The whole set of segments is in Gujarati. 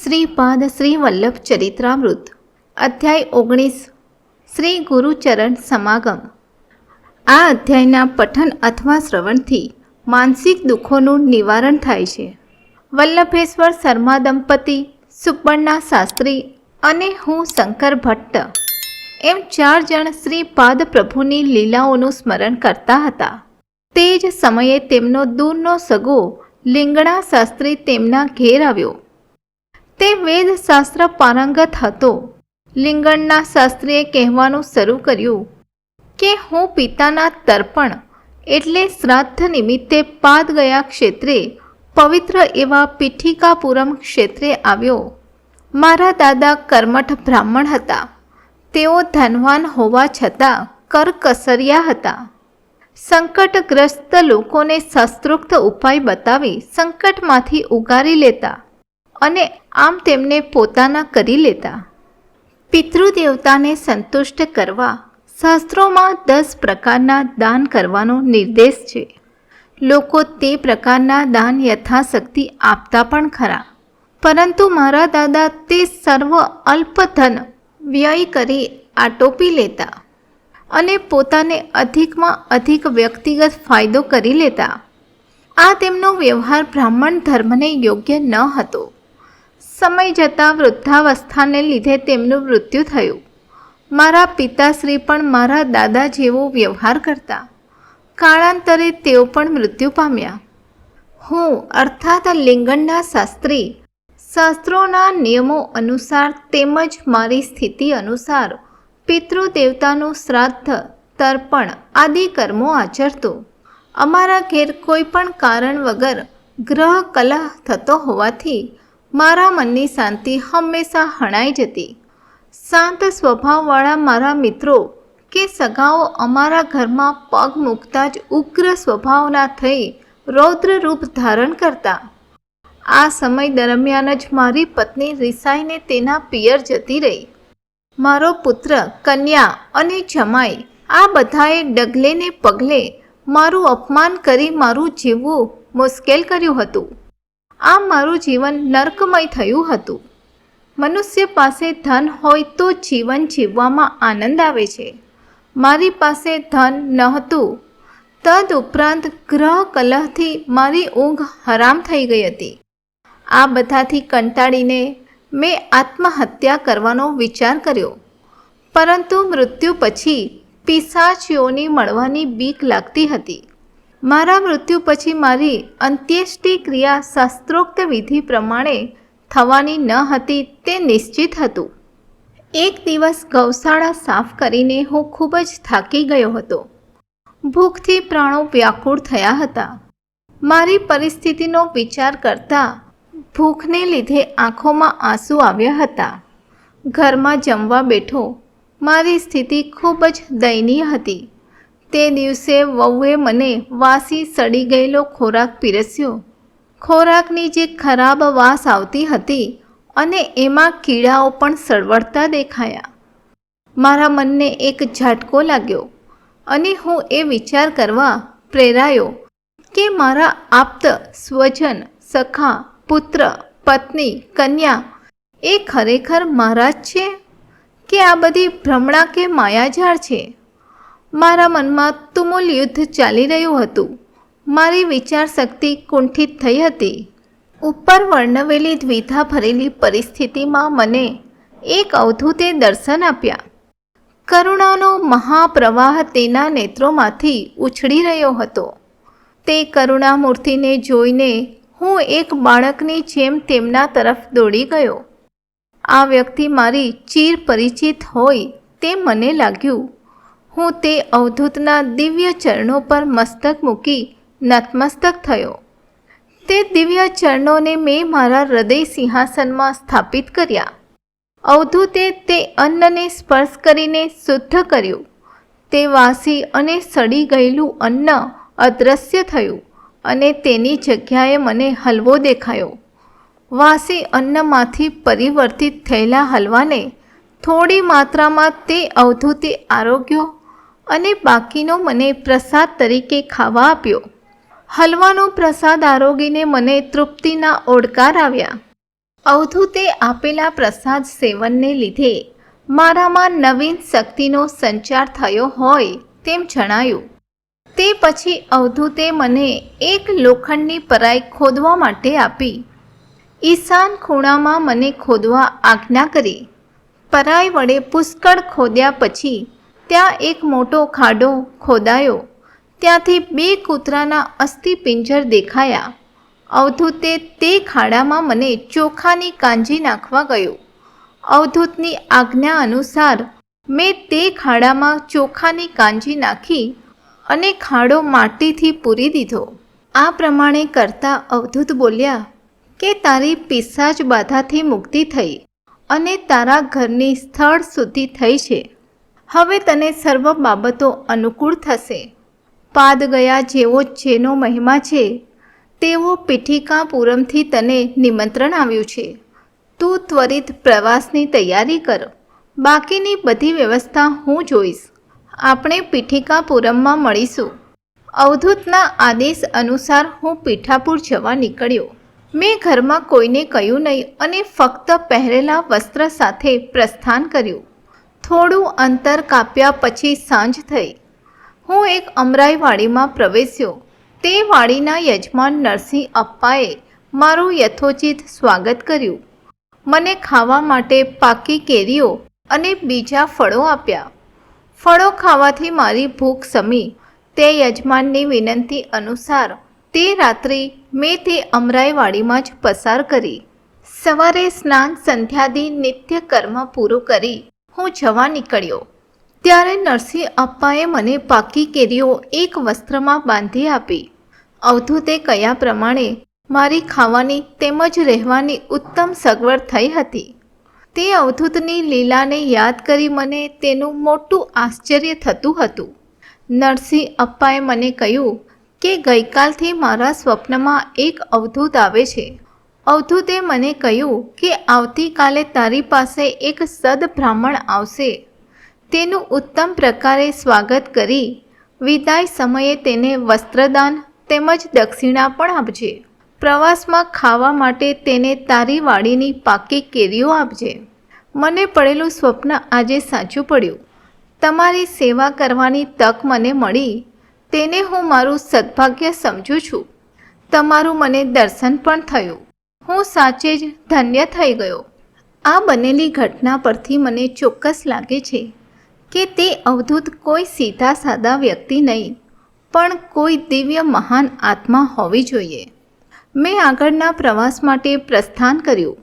શ્રીપાદ શ્રી વલ્લભ ચરિત્રામૃત અધ્યાય 19 શ્રી ગુરુચરણ સમાગમ। આ અધ્યાયના પઠન અથવા શ્રવણથી માનસિક દુઃખોનું નિવારણ થાય છે। વલ્લભેશ્વર શર્મા દંપતી, સુપર્ણા શાસ્ત્રી અને હું શંકર ભટ્ટ એમ 4 જણ શ્રીપાદ પ્રભુની લીલાઓનું સ્મરણ કરતા હતા। તે જ સમયે તેમનો દૂરનો સગો લીંગણા શાસ્ત્રી તેમના ઘેર આવ્યો। તે વેદશાસ્ત્ર પારંગત હતો। લીંગણના શાસ્ત્રીએ કહેવાનું શરૂ કર્યું કે હું પિતાના તર્પણ એટલે શ્રાદ્ધ નિમિત્તે પાદ ગયા ક્ષેત્રે પવિત્ર એવા પીઠિકાપુરમ ક્ષેત્રે આવ્યો। મારા દાદા કર્મઠ બ્રાહ્મણ હતા। તેઓ ધનવાન હોવા છતાં કરકસરિયા હતા। સંકટગ્રસ્ત લોકોને શાસ્ત્રોક્ત ઉપાય બતાવી સંકટમાંથી ઉગારી લેતા અને આમ તેમને પોતાના કરી લેતા। પિતૃદેવતાને સંતુષ્ટ કરવા શાસ્ત્રોમાં 10 પ્રકારના દાન કરવાનો નિર્દેશ છે। લોકો તે પ્રકારના દાન યથાશક્તિ આપતા પણ ખરા, પરંતુ મારા દાદા તે સર્વ અલ્પ ધન વ્યય કરી આટોપી લેતા અને પોતાને અધિકમાં અધિક વ્યક્તિગત ફાયદો કરી લેતા। આ તેમનો વ્યવહાર બ્રાહ્મણ ધર્મને યોગ્ય ન હતો। સમય જતાં વૃદ્ધાવસ્થાને લીધે તેમનું મૃત્યુ થયું। મારા પિતાશ્રી પણ મારા દાદા જેવો વ્યવહાર કરતા। કાળાંતરે તેઓ પણ મૃત્યુ પામ્યા। હું અર્થાત લીંગણના શાસ્ત્રી શાસ્ત્રોના નિયમો અનુસાર તેમજ મારી સ્થિતિ અનુસાર પિતૃદેવતાનું શ્રાદ્ધ, તર્પણ આદિ કર્મો આચરતો। અમારા ઘેર કોઈ પણ કારણ વગર ગ્રહ કલહ થતો હોવાથી મારા મનની શાંતિ હંમેશા હણાઈ જતી। શાંત સ્વભાવવાળા મારા મિત્રો કે સગાઓ અમારા ઘરમાં પગ મૂકતા જ ઉગ્ર સ્વભાવના થઈ રૌદ્ર રૂપ ધારણ કરતા। આ સમય દરમિયાન જ મારી પત્ની રિસાઈને તેના પિયર જતી રહી। મારો પુત્ર, કન્યા અને જમાઈ આ બધાએ ડગલે ને પગલે મારું અપમાન કરી મારું જીવવું મુશ્કેલ કર્યું હતું। આમ મારું જીવન નર્કમય થયું હતું। મનુષ્ય પાસે ધન હોય તો જીવન જીવવામાં આનંદ આવે છે। મારી પાસે ધન નહોતું, તદુપરાંત ગ્રહ કલહથી મારી ઊંઘ હરામ થઈ ગઈ હતી। આ બધાથી કંટાળીને મેં આત્મહત્યા કરવાનો વિચાર કર્યો, પરંતુ મૃત્યુ પછી પિશાચીઓની મળવાની બીક લાગતી હતી। મારા મૃત્યુ પછી મારી અંત્યેષ્ટિ ક્રિયા શાસ્ત્રોક્ત વિધિ પ્રમાણે થવાની ન હતી તે નિશ્ચિત હતું। એક દિવસ ગૌશાળા સાફ કરીને હું ખૂબ જ થાકી ગયો હતો। ભૂખથી પ્રાણો વ્યાકુળ થયા હતા। મારી પરિસ્થિતિનો વિચાર કરતાં ભૂખને લીધે આંખોમાં આંસુ આવ્યા હતા। ઘરમાં જમવા બેઠો, મારી સ્થિતિ ખૂબ જ દયનીય હતી। તે દિવસે વહુએ મને વાસી સડી ગયેલો ખોરાક પીરસ્યો। ખોરાકની જે ખરાબ વાસ આવતી હતી અને એમાં કીડાઓ પણ સળવળતા દેખાયા। મારા મનને એક ઝાટકો લાગ્યો અને હું એ વિચાર કરવા પ્રેરાયો કે મારા આપ્ત સ્વજન, સખા, પુત્ર, પત્ની, કન્યા એ ખરેખર મારા જ છે કે આ બધી ભ્રમણા કે માયાજાળ છે? મારા મનમાં તુમુલ યુદ્ધ ચાલી રહ્યું હતું। મારી વિચાર શક્તિ કુંઠિત થઈ હતી। ઉપર વર્ણવેલી દ્વિધા ભરેલી પરિસ્થિતિમાં મને એક અવધૂતે દર્શન આપ્યા। કરુણાનો મહાપ્રવાહ તેના નેત્રોમાંથી ઉછળી રહ્યો હતો। તે કરુણામૂર્તિને જોઈને હું એક બાળકની જેમ તેમના તરફ દોડી ગયો। આ વ્યક્તિ મારી ચીર પરિચિત હોય તે મને લાગ્યું। હું તે અવધૂતના દિવ્ય ચરણો પર મસ્તક મૂકી નતમસ્તક થયો। તે દિવ્ય ચરણોને મેં મારા હૃદય સિંહાસનમાં સ્થાપિત કર્યા। અવધૂતે તે અન્નને સ્પર્શ કરીને શુદ્ધ કર્યું। તે વાસી અને સડી ગયેલું અન્ન અદૃશ્ય થયું અને તેની જગ્યાએ મને હલવો દેખાયો। વાસી અન્નમાંથી પરિવર્તિત થયેલા હલવાને થોડી માત્રામાં તે અવધૂતે આરોગ્યો અને બાકીનો મને પ્રસાદ તરીકે ખાવા આપ્યો। હલવાનો પ્રસાદ આરોગીને મને તૃપ્તિના ઓડકાર આવ્યા। અવધૂતે આપેલા પ્રસાદ સેવનને લીધે મારામાં નવીન શક્તિનો સંચાર થયો હોય તેમ જણાયું. તે પછી અવધૂતે મને એક લોખંડની પરાઈ ખોદવા માટે આપી. ઈશાન ખૂણામાં મને ખોદવા આજ્ઞા કરી. પરાઈ વડે પુષ્કળ ખોદ્યા પછી ત્યાં એક મોટો ખાડો ખોદાયો. ત્યાંથી 2 કૂતરાના અસ્થિપિંજર દેખાયા. અવધૂતે તે ખાડામાં મને ચોખાની કાંજી નાખવા ગયો. અવધૂતની આજ્ઞા અનુસાર મેં તે ખાડામાં ચોખાની કાંજી નાખી અને ખાડો માટીથી પૂરી દીધો. આ પ્રમાણે કરતા અવધૂત બોલ્યા કે તારી પિશાચ બાધાથી મુક્તિ થઈ અને તારા ઘરની સ્થળ શુદ્ધિ થઈ છે. હવે તને સર્વ બાબતો અનુકૂળ થશે. પાદ ગયા જેવો જેનો મહિમા છે તેવો પીઠિકાપુરમથી તને નિમંત્રણ આવ્યું છે. તું ત્વરિત પ્રવાસની તૈયારી કર. બાકીની બધી વ્યવસ્થા હું જોઈશ. આપણે પીઠિકાપુરમમાં મળીશું. અવધૂતના આદેશ અનુસાર હું પીઠાપુર જવા નીકળ્યો. મેં ઘરમાં કોઈને કહ્યું નહીં અને ફક્ત પહેરેલા વસ્ત્ર સાથે પ્રસ્થાન કર્યું. થોડું અંતર કાપ્યા પછી સાંજ થઈ. હું એક અમરાઈ વાડીમાં પ્રવેશ્યો. તે વાડીના યજમાન નરસિંહ અપ્પાએ મારું યથોચિત સ્વાગત કર્યું. મને ખાવા માટે પાકી કેરીઓ અને બીજા ફળો આપ્યા. ફળો ખાવાથી મારી ભૂખ શમી. તે યજમાનની વિનંતી અનુસાર તે રાત્રિ મેં તે અમરાઈવાડીમાં જ પસાર કરી. સવારે સ્નાન સંધ્યાદી નિત્ય કર્મ પૂરું કરી હું જવા નીકળ્યો. ત્યારે નરસિંહ અપ્પાએ મને પાકી કેરીઓ એક વસ્ત્રમાં બાંધી આપી. અવધૂતે કહ્યા પ્રમાણે મારી ખાવાની તેમજ રહેવાની ઉત્તમ સગવડ થઈ હતી. તે અવધૂતની લીલાને યાદ કરી મને તેનું મોટું આશ્ચર્ય થતું હતું. નરસિંહ અપ્પાએ મને કહ્યું કે ગઈકાલથી મારા સ્વપ્નમાં એક અવધૂત આવે છે. અવધૂતે મને કહ્યું કે આવતીકાલે તારી પાસે એક સદબ્રાહ્મણ આવશે. તેનું ઉત્તમ પ્રકારે સ્વાગત કરી વિદાય સમયે તેને વસ્ત્રદાન તેમજ દક્ષિણા પણ આપજે. પ્રવાસમાં ખાવા માટે તેને તારી વાડીની પાકી કેરીઓ આપજે. મને પડેલું સ્વપ્ન આજે સાચું પડ્યું. તમારી સેવા કરવાની તક મને મળી તેને હું મારું સદભાગ્ય સમજું છું. તમારું મને દર્શન પણ થયું. હું સાચે જ ધન્ય થઈ ગયો. આ બનેલી ઘટના પરથી મને ચોક્કસ લાગે છે કે તે અવધૂત કોઈ સીધા સાદા વ્યક્તિ નહીં પણ કોઈ દિવ્ય મહાન આત્મા હોવી જોઈએ. મેં આગળના પ્રવાસ માટે પ્રસ્થાન કર્યું.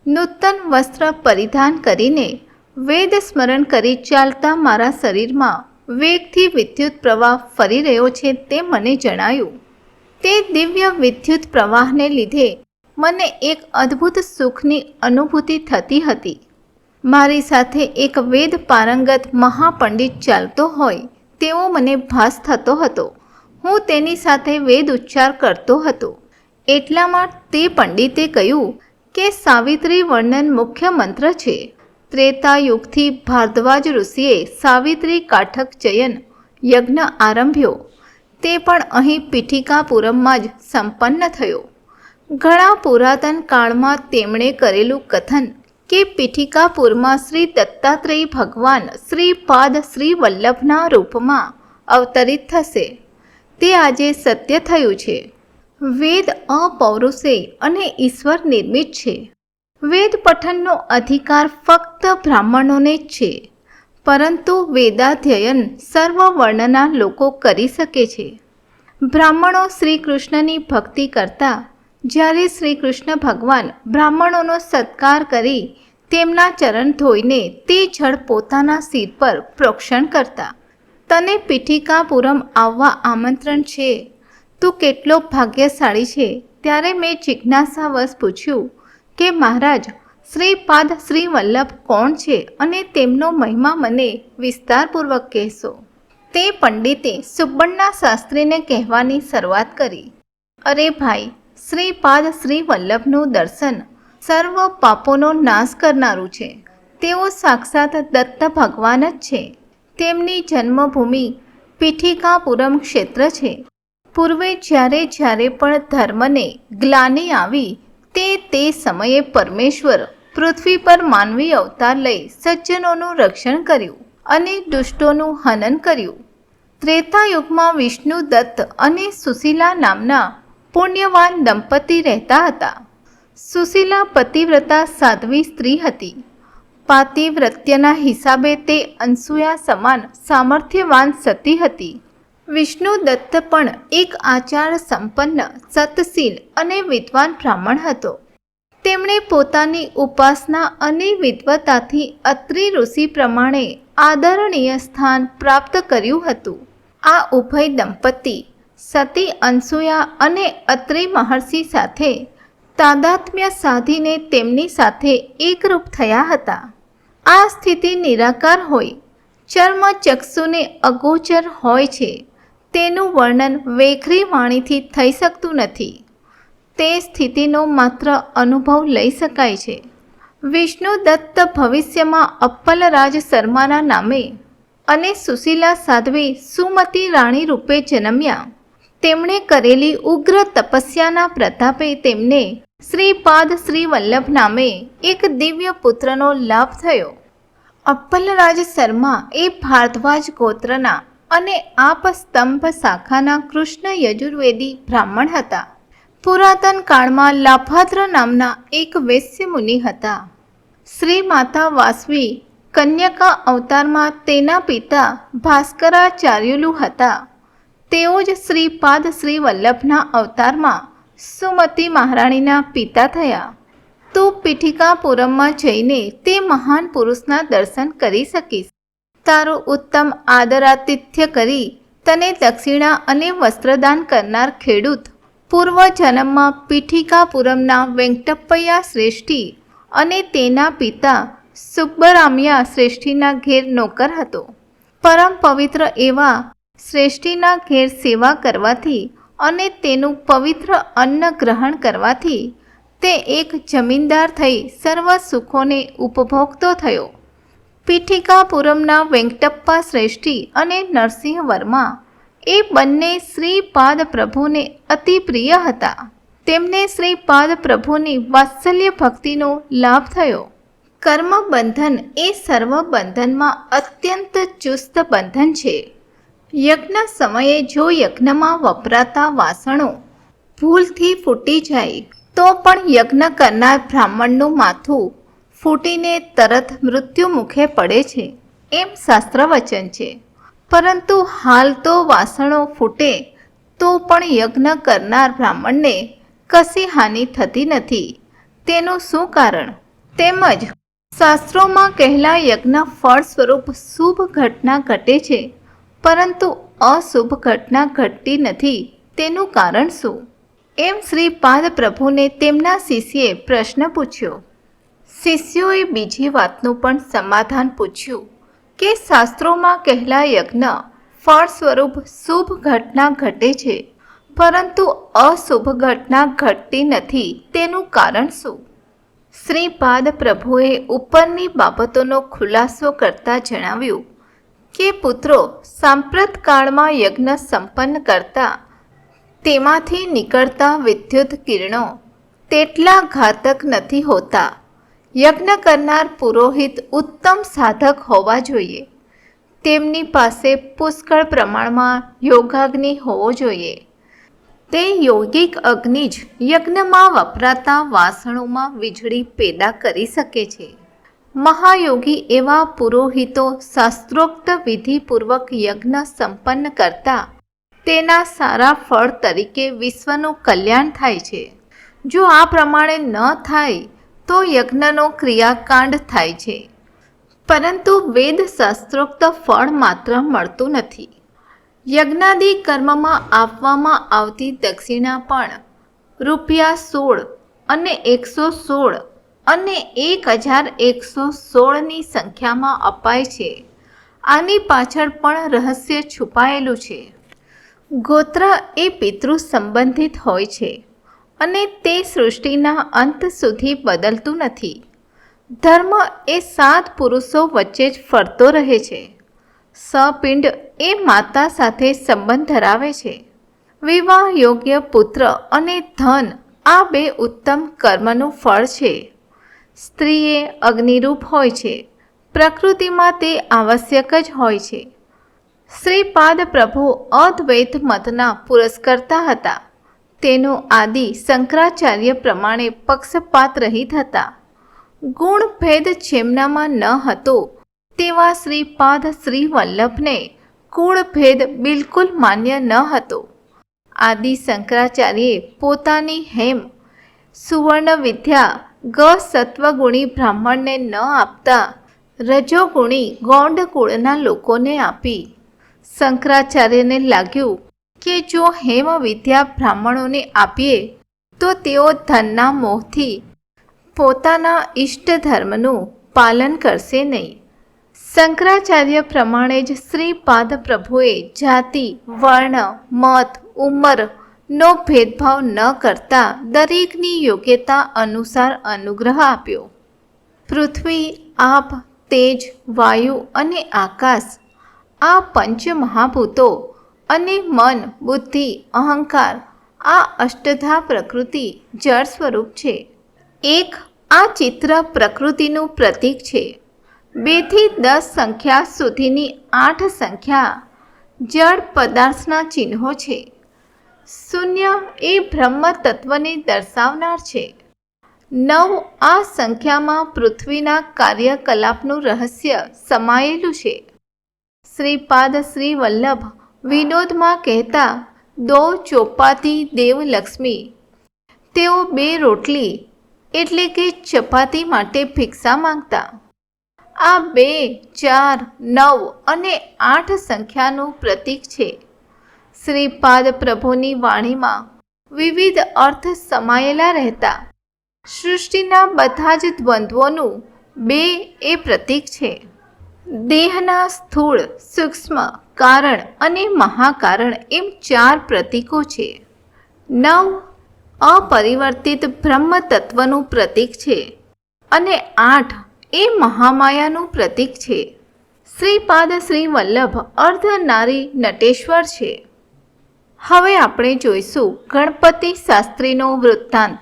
નૂતન વસ્ત્ર પરિધાન કરીને વેદ સ્મરણ કરી ચાલતા મારા શરીરમાં વેગથી વિદ્યુત પ્રવાહ ફરી રહ્યો છે તે મને જણાયું. તે દિવ્ય વિદ્યુત પ્રવાહને લીધે મને એક અદ્ભુત સુખની અનુભૂતિ થતી હતી. મારી સાથે એક વેદ પારંગત મહાપંડિત ચાલતો હોય તેવો મને ભાસ થતો હતો. હું તેની સાથે વેદ ઉચ્ચાર કરતો હતો. એટલામાં તે પંડિતે કહ્યું કે સાવિત્રી વર્ણન મુખ્ય મંત્ર છે. ત્રેતાયુગથી ભારદ્વાજ ઋષિએ સાવિત્રી કાઠક ચયન યજ્ઞ આરંભ્યો. તે પણ અહીં પીઠિકાપુરમમાં જ સંપન્ન થયો. ઘણા પુરાતન કાળમાં તેમણે કરેલું કથન કે પીઠિકાપુરમાં શ્રી દત્તાત્રેય ભગવાન શ્રીપાદ શ્રી વલ્લભના રૂપમાં અવતરિત થશે તે આજે સત્ય થયું છે. વેદ અપૌરુષેય અને ઈશ્વર નિર્મિત છે. વેદ પઠનનો અધિકાર ફક્ત બ્રાહ્મણોને જ છે, પરંતુ વેદાધ્યયન સર્વ વર્ણના લોકો કરી શકે છે. બ્રાહ્મણો શ્રી કૃષ્ણની ભક્તિ કરતા જ્યારે શ્રી કૃષ્ણ ભગવાન બ્રાહ્મણોનો સત્કાર કરી તેમના ચરણ ધોઈને તે જળ પોતાના શિર પર પ્રોક્ષણ કરતા. તને પીઠિકાપુરમ આવવા આમંત્રણ છે. તું કેટલો ભાગ્યશાળી છે. ત્યારે મેં જિજ્ઞાસાવશ પૂછ્યું કે મહારાજ શ્રીપાદ શ્રી વલ્લભ કોણ છે અને તેમનો મહિમા મને વિસ્તારપૂર્વક કહેશો. તે પંડિતે સુબ્બಣ್ણા શાસ્ત્રીને કહેવાની શરૂઆત કરી. અરે ભાઈ, શ્રીપાદ શ્રી વલ્લભનું દર્શન સર્વ પાપોનો નાશ કરનારું છે. તેઓ સાક્ષાત દત્ત ભગવાન જ છે. તેમની જન્મભૂમિ પીઠિકાપુરમ ક્ષેત્ર છે. પૂર્વે જ્યારે જ્યારે પણ ધર્મને ગ્લાનિ આવી તે સમયે પરમેશ્વર પૃથ્વી પર માનવી અવતાર લઈ સજ્જનોનું રક્ષણ કર્યું અને દુષ્ટોનું હનન કર્યું. ત્રેતાયુગમાં વિષ્ણુ દત્ત અને સુશીલા નામના પુણ્યવાન દંપતી રહેતા હતા. સુશીલા પતિવ્રતા સાધ્વી સ્ત્રી હતી. પાતિવ્રત્યના હિસાબે તે અનસૂયા સમાન સામર્થ્યવાન સતી હતી. વિષ્ણુ દત્ત પણ એક આચાર સંપન્ન, સતશીલ અને વિદ્વાન બ્રાહ્મણ હતો. તેમણે પોતાની ઉપાસના અને વિદ્વતાથી અત્રિ ઋષિ પ્રમાણે આદરણીય સ્થાન પ્રાપ્ત કર્યું હતું. આ ઉભય દંપતી સતી અનસૂયા અને અત્રિ મહર્ષિ સાથે તાદાત્મ્ય સાધીને તેમની સાથે એકરૂપ થયા હતા. આ સ્થિતિ નિરાકાર હોય, ચર્મચક્ષુને અગોચર હોય છે. તેનું વર્ણન વેખરી વાણીથી થઈ શકતું નથી. તે સ્થિતિનો માત્ર અનુભવ લઈ શકાય છે. વિષ્ણુ દત્ત ભવિષ્યમાં અપ્પલરાજ શર્માના નામે અને સુશીલા સાધ્વી સુમતી રાણી રૂપે જન્મ્યા. તેમણે કરેલી ઉગ્ર તપસ્યાના પ્રતાપે તેમને શ્રીપાદ શ્રી વલ્લભ નામે એક દિવ્ય પુત્રનો લાભ થયો. અપ્પલરાજ શર્મા એ ભારદ્વાજ ગોત્રના અને આપસ્તંભ શાખાના કૃષ્ણ યજુર્વેદી બ્રાહ્મણ હતા. પુરાતન કાળમાં લાભાદ્ર નામના એક વૈશ્ય મુનિ હતા. શ્રી માતા વાસવી કન્યકા અવતારમાં તેના પિતા ભાસ્કરાચાર્યુલુ હતા. તેઓ જ શ્રીપાદ શ્રી વલ્લભના અવતારમાં સુમતી મહારાણીના પિતા થયા. તું પીઠિકાપુરમમાં જઈને તે મહાન પુરુષના દર્શન કરી શકીશ. તારું ઉત્તમ આદરાતિથ્ય કરી તને દક્ષિણા અને વસ્ત્રદાન કરનાર ખેડૂત પૂર્વજન્મમાં પીઠિકાપુરમના વેંકટપ્પૈયા શ્રેષ્ઠી અને તેના પિતા સુબ્બરામ્યા શ્રેષ્ઠીના ઘેર નોકર હતો. પરમ પવિત્ર એવા શ્રેષ્ઠીના ઘેર સેવા કરવાથી અને તેનું પવિત્ર અન્ન ગ્રહણ કરવાથી તે એક જમીનદાર થઈ સર્વ સુખોને ઉપભોગતો થયો. પીઠિકાપુરમના વેંકટપ્પા શ્રેષ્ઠી અને નરસિંહ વર્મા એ બંને શ્રીપાદ પ્રભુને અતિ પ્રિય હતા. તેમને શ્રીપાદ પ્રભુની વાત્સલ્ય ભક્તિનો લાભ થયો. કર્મ બંધન એ સર્વ બંધનમાં અત્યંત ચુસ્ત બંધન છે. યજ્ઞ સમયે જો યજ્ઞમાં વપરાતા વાસણો ભૂલથી ફૂટી જાય તો પણ યજ્ઞ કરનાર બ્રાહ્મણનું માથું ફૂટીને તરત મૃત્યુ મુખે પડે છે, એમ શાસ્ત્ર વચન છે. પરંતુ હાલ તો વાસણો ફૂટે તો પણ યજ્ઞ કરનાર બ્રાહ્મણને કશી હાનિ થતી નથી. તેનું શું કારણ? તેમજ શાસ્ત્રોમાં કહેલા યજ્ઞ ફળ સ્વરૂપ શુભ ઘટના ઘટે છે, પરંતુ અશુભ ઘટના ઘટતી નથી. તેનું કારણ શું? એમ શ્રીપાદ પ્રભુને તેમના શિષ્યએ પ્રશ્ન પૂછ્યો. શિષ્યોએ બીજી વાતનું પણ સમાધાન પૂછ્યું કે શાસ્ત્રોમાં કહેલા યજ્ઞ ફળ સ્વરૂપ શુભ ઘટના ઘટે છે, પરંતુ અશુભ ઘટના ઘટતી નથી. તેનું કારણ શું? શ્રીપાદ પ્રભુએ ઉપરની બાબતોનો ખુલાસો કરતા જણાવ્યું કે પુત્રો, સાંપ્રત કાળમાં યજ્ઞ સંપન્ન કરતા તેમાંથી નીકળતા વિદ્યુત કિરણો તેટલા ઘાતક નથી હોતા. યજ્ઞ કરનાર પુરોહિત ઉત્તમ સાધક હોવા જોઈએ. તેમની પાસે પુષ્કળ પ્રમાણમાં યોગાગ્નિ હોવો જોઈએ. તે યોગિક અગ્નિ જ યજ્ઞમાં વપરાતા વાસણોમાં વીજળી પેદા કરી શકે છે. મહાયોગી એવા પુરોહિતો શાસ્ત્રોક્ત વિધિપૂર્વક યજ્ઞ સંપન્ન કરતા તેના સારા ફળ તરીકે વિશ્વનું કલ્યાણ થાય છે. જો આ પ્રમાણે ન થાય તો યજ્ઞનો ક્રિયાકાંડ થાય છે, પરંતુ વેદ શાસ્ત્રોક્ત ફળ માત્ર મળતું નથી. યજ્ઞાદિ કર્મમાં આપવામાં આવતી દક્ષિણા પણ ₹16 અને 116 અને 1116ની સંખ્યામાં અપાય છે. આની પાછળ પણ રહસ્ય છુપાયેલું છે. ગોત્ર એ પિતૃ સંબંધિત હોય છે અને તે સૃષ્ટિના અંત સુધી બદલતું નથી. ધર્મ એ 7 પુરુષો વચ્ચે જ ફરતો રહે છે. સપિંડ એ માતા સાથે સંબંધ ધરાવે છે. વિવાહ યોગ્ય પુત્ર અને ધન આ બે ઉત્તમ કર્મનું ફળ છે. સ્ત્રી એ અગ્નિરૂપ હોય છે. પ્રકૃતિમાં તે આવશ્યક જ હોય છે. શ્રીપાદ પ્રભુ અદ્વૈત મતના પુરસ્કર્તા હતા. તેનો આદિ શંકરાચાર્ય પ્રમાણે પક્ષપાત રહિત હતા. ગુણભેદ જેમનામાં ન હતો તેવા શ્રીપાદ શ્રી વલ્લભને ગુણભેદ બિલકુલ માન્ય ન હતો. આદિ શંકરાચાર્યે પોતાની હેમ સુવર્ણ વિદ્યા સત્વગુણી બ્રાહ્મણને ન આપતા રજોગુણી ગૌંડ કુળના લોકોને આપી. શંકરાચાર્યને લાગ્યું કે જો હેમ વિદ્યા બ્રાહ્મણોને આપીએ તો તેઓ ધનના મોહથી પોતાના ઈષ્ટ ધર્મનું પાલન કરશે નહીં. શંકરાચાર્ય પ્રમાણે જ શ્રીપાદ પ્રભુએ જાતિ, વર્ણ, મત, ઉંમરનો ભેદભાવ ન કરતા દરેકની યોગ્યતા અનુસાર અનુગ્રહ આપ્યો. પૃથ્વી, આપ, તેજ, વાયુ અને આકાશ આ પંચ મહાભૂતો અને મન, બુદ્ધિ, અહંકાર આ અષ્ટધા પ્રકૃતિ જળ સ્વરૂપ છે. એક આ ચિત્ર પ્રકૃતિનું પ્રતીક છે. 2 થી 10 સંખ્યા સુધીની 8 સંખ્યા જળ પદાર્થના ચિહ્નો છે. શૂન્ય એ બ્રહ્મ તત્વને દર્શાવનાર છે. 9 આ સંખ્યામાં પૃથ્વીના કાર્યકલાપનું રહસ્ય સમાયેલું છે. શ્રીપાદ શ્રી વલ્લભ વિનોદમાં કહેતા 2 ચોપાતી દેવ લક્ષ્મી. તેઓ 2 રોટલી એટલે કે ચપાતી માટે ભિક્ષા માંગતા. આ 2, 4, 9 અને 8 સંખ્યાનું પ્રતીક છે. શ્રીપાદ પ્રભુની વાણીમાં વિવિધ અર્થ સમાયેલા રહેતા. સૃષ્ટિના બધા જ દ્વંદ્વોનું 2 એ પ્રતીક છે. દેહના સ્થૂળ, સૂક્ષ્મ, કારણ અને મહાકારણ એમ 4 પ્રતીકો છે. 9 અપરિવર્તિત બ્રહ્મ તત્વનું પ્રતીક છે અને 8 એ મહામાયાનું પ્રતીક છે. શ્રીપાદ શ્રી વલ્લભ અર્ધનારી નટેશ્વર છે. હવે આપણે જોઈશું ગણપતિ શાસ્ત્રીનો વૃત્તાંત.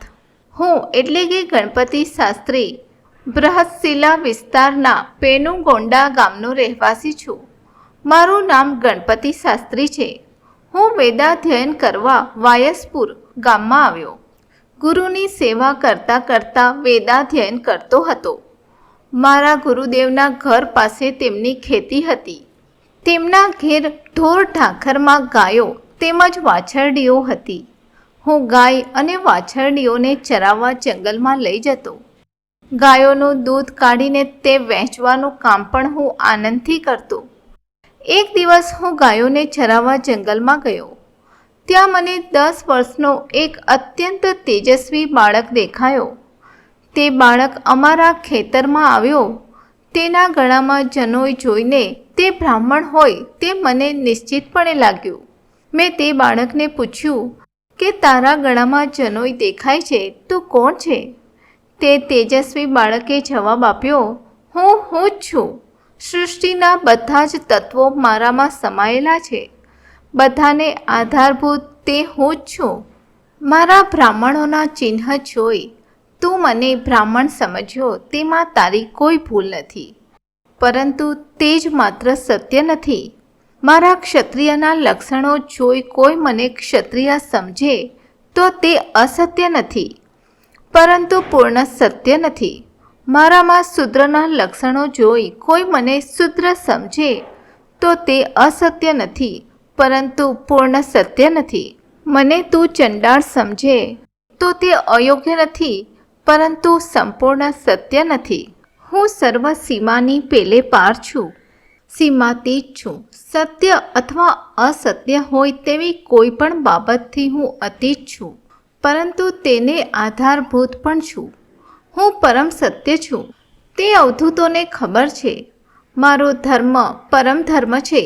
હું એટલે કે ગણપતિ શાસ્ત્રી બૃહત્શિલા વિસ્તારના પેનુગોંડા ગામનો રહેવાસી છું. મારું નામ ગણપતિ શાસ્ત્રી છે. હું વેદાધ્યયન કરવા વાયસપુર ગામમાં આવ્યો. ગુરુની સેવા કરતાં કરતાં વેદાધ્યયન કરતો હતો. મારા ગુરુદેવના ઘર પાસે તેમની ખેતી હતી. તેમના ઘેર ઢોર ઢાંખરમાં ગાયો તેમજ વાછરડીઓ હતી. હું ગાય અને વાછરડીઓને ચરાવવા જંગલમાં લઈ જતો. ગાયોનું દૂધ કાઢીને તે વહેંચવાનું કામ પણ હું આનંદથી કરતો. એક દિવસ હું ગાયોને ચરાવવા જંગલમાં ગયો. ત્યાં મને 10 વર્ષનો એક અત્યંત તેજસ્વી બાળક દેખાયો. તે બાળક અમારા ખેતરમાં આવ્યો. તેના ગળામાં જનોઈ જોઈને તે બ્રાહ્મણ હોય તે મને નિશ્ચિતપણે લાગ્યું. મેં તે બાળકને પૂછ્યું કે તારા ગળામાં જનોઈ દેખાય છે તો કોણ છે? તે તેજસ્વી બાળકે જવાબ આપ્યો, હું જ છું. સૃષ્ટિના બધા જ તત્વો મારામાં સમાયેલા છે. બધાને આધારભૂત તે હું જ છું. મારા બ્રાહ્મણોના ચિહ્ન જોઈ તું મને બ્રાહ્મણ સમજ્યો તેમાં તારી કોઈ ભૂલ નથી. પરંતુ તે જ માત્ર સત્ય નથી. મારા ક્ષત્રિયના લક્ષણો જોઈ કોઈ મને ક્ષત્રિય સમજે તો તે અસત્ય નથી, પરંતુ પૂર્ણ સત્ય નથી. મારામાં શૂદ્રના લક્ષણો જોઈ કોઈ મને શૂદ્ર સમજે તો તે અસત્ય નથી, પરંતુ પૂર્ણ સત્ય નથી. મને તું ચંડાળ સમજે તો તે અયોગ્ય નથી, પરંતુ સંપૂર્ણ સત્ય નથી. હું સર્વ સીમાની પેલે પાર છું. સીમાતીત છું. સત્ય અથવા અસત્ય હોય તેવી કોઈ પણ બાબતથી હું અતીત છું, પરંતુ તેને આધારભૂત પણ છું. હું પરમ સત્ય છું. તે અવધૂતોને ખબર છે. મારો ધર્મ પરમ ધર્મ છે.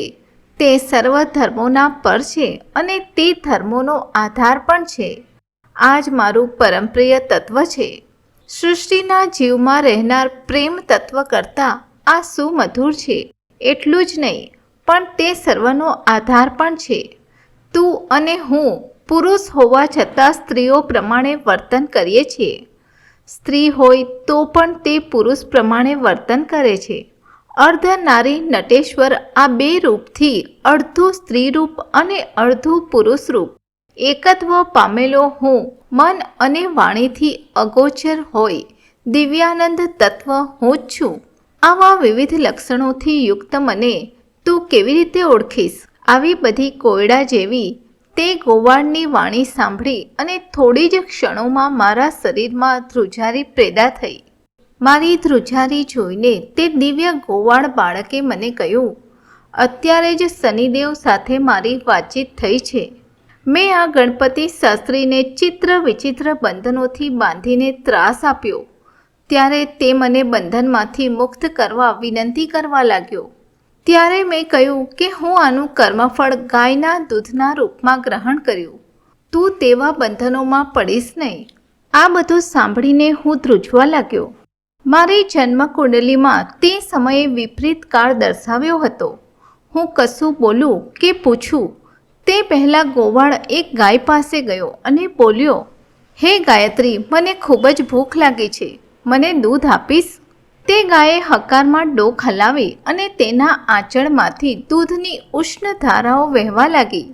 તે સર્વ ધર્મોના પર છે અને તે ધર્મોનો આધાર પણ છે. આ જ મારું પરમપ્રિય તત્વ છે. સૃષ્ટિના જીવમાં રહેનાર પ્રેમ તત્વ કરતાં આ સુમધુર છે. એટલું જ નહીં, પણ તે સર્વનો આધાર પણ છે. તું અને હું પુરુષ હોવા છતાં સ્ત્રીઓ પ્રમાણે વર્તન કરીએ છીએ. સ્ત્રી હોય તો પણ તે પુરુષ પ્રમાણે વર્તન કરે છે. અર્ધ નારી નટેશ્વર આ બે રૂપથી અડધું સ્ત્રી રૂપ અને અડધું પુરુષ રૂપ એકત્વ પામેલો હું મન અને વાણીથી અગોચર હોય દિવ્યાનંદ તત્વ હું જ છું. આવા વિવિધ લક્ષણોથી યુક્ત મને તું કેવી રીતે ઓળખીશ? આવી બધી કોયડા જેવી તે ગોવાળની વાણી સાંભળી અને થોડી જ ક્ષણોમાં મારા શરીરમાં ધ્રુજારી પેદા થઈ. મારી ધ્રુજારી જોઈને તે દિવ્ય ગોવાળ બાળકે મને કહ્યું, અત્યારે જ શનિદેવ સાથે મારી વાતચીત થઈ છે. મેં આ ગણપતિ શાસ્ત્રીને ચિત્ર વિચિત્ર બંધનોથી બાંધીને ત્રાસ આપ્યો. ત્યારે તે મને બંધનમાંથી મુક્ત કરવા વિનંતી કરવા લાગ્યો. ત્યારે મેં કહ્યું કે હું આનું કર્મફળ ગાયના દૂધના રૂપમાં ગ્રહણ કર્યું. તું તેવા બંધનોમાં પડીશ નહીં. આ બધું સાંભળીને હું ધ્રુજવા લાગ્યો. મારી જન્મકુંડલીમાં તે સમયે વિપરીત કાળ દર્શાવ્યો હતો. હું કશું બોલું કે પૂછું તે પહેલાં ગોવાળ એક ગાય પાસે ગયો અને બોલ્યો, હે ગાયત્રી, મને ખૂબ જ ભૂખ લાગી છે, મને દૂધ આપીશ? તે ગાયે હકારમાં ડોક હલાવી અને તેના આંચળમાંથી દૂધની ઉષ્ણ ધારાઓ વહેવા લાગી.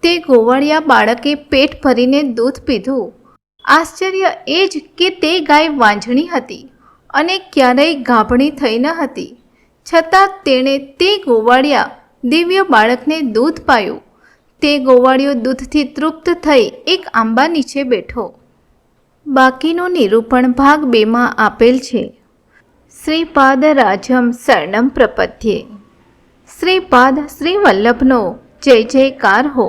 તે ગોવાળિયા બાળકે પેટ ભરીને દૂધ પીધું. આશ્ચર્ય એ જ કે તે ગાય વાંઝણી હતી અને ક્યારેય ગાભણી થઈ ન હતી. છતાં તેણે તે ગોવાળિયા દિવ્ય બાળકને દૂધ પાયું. તે ગોવાળિયો દૂધથી તૃપ્ત થઈ એક આંબા નીચે બેઠો. બાકીનું નિરૂપણ ભાગ 2માં આપેલ છે. શ્રીપાદ રાજમ શરણમ પ્રપદ્યે. શ્રીપાદ શ્રી વલ્લભનો જય જયકાર હો.